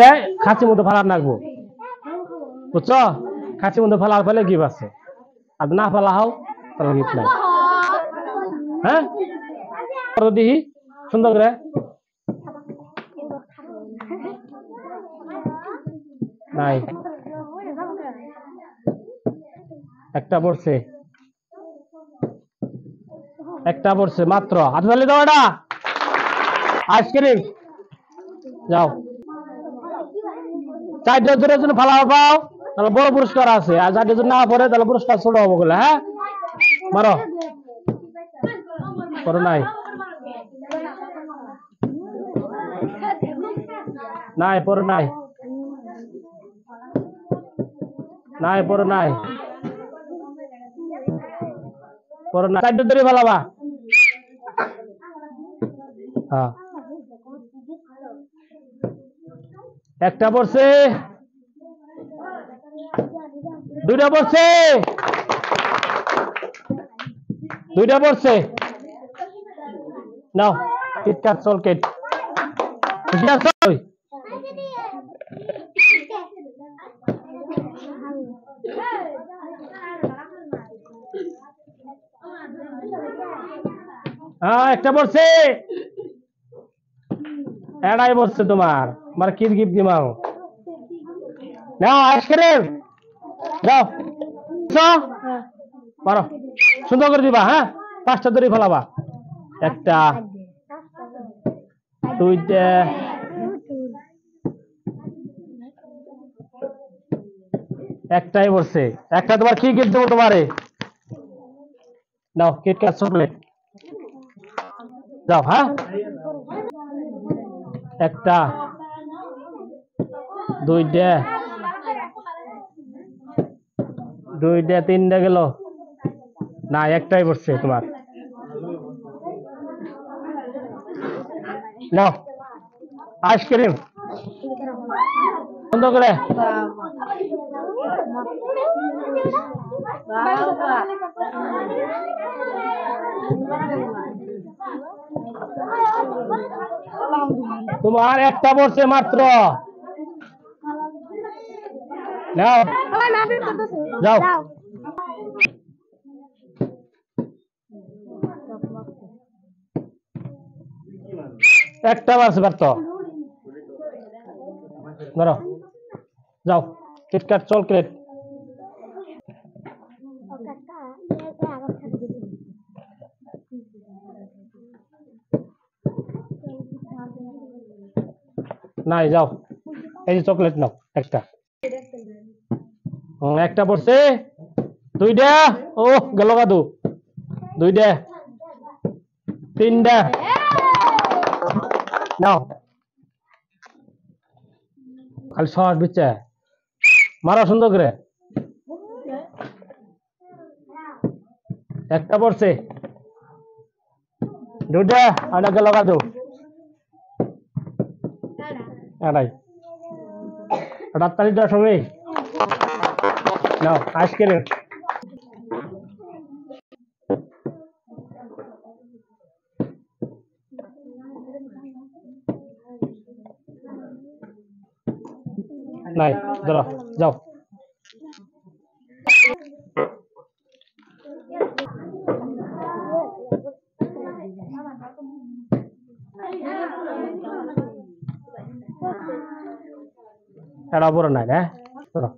রে খাঁচির মধ্যে ফালার নাকবো বুঝছো খাঁচির মধ্যে ফালার ফেলে গিফ আছে আর না ফালা হও তাহলে গিফট নাই হ্যাঁ দিহি সুন্দর করে নাই একটা পড়ছে মাত্র হাতে তালি দাও এটা আইসক্রিম যাও 4 জনের জন্য ফালা পাও তাহলে বড় পুরস্কার আছে আর যাদের জন্য না পড়ে তাহলে পুরস্কার ছোট হবে বলে হ্যাঁ মারো করো নাই নাই পড়ে নাই নাই পড়ে নাই পড়ে না 4 ধরে ফালাবা হ্যাঁ একটা পড়ছে দুইটা পড়ছে নাও কিটক্যাট চকলেট হ্যাঁ একটা পড়ছে এটাই পড়ছে তোমার কি গিফট দিমাও নাও আইসক্রিম যাও পারো সুন্দর করে দিবা হ্যাঁ 5টা ধরে ফেলাবা একটা দুইটা একটাই পড়ছে একটা তোমার কি গিফট দেবো তোমারে নাও কিটক্যাট চকলেট যাও হ্যাঁ একটা দুইটা তিনটা গেল না একটাই পড়ছে তোমার নাও আইসক্রিম বন্ধ করে তোমার একটা পড়ছে মাত্র নাও যাও একটা পড়ছে পারতো ধরো যাও কিটক্যাট চকলেট নাই যাও এই যে চকলেট নাও একটা পড়ছে দুইটা ও গেল কাদু দুইটা তিনটা নাও খালি সস বিচ্ছে মারা সুন্দর করে একটা পড়ছে দুইটা আর গেল কাদু এটাই রাত্তালিটার সঙ্গে নাও আইসক্রিম নাই ধরো যাও এটা বড় নাই হ্যাঁ ধরো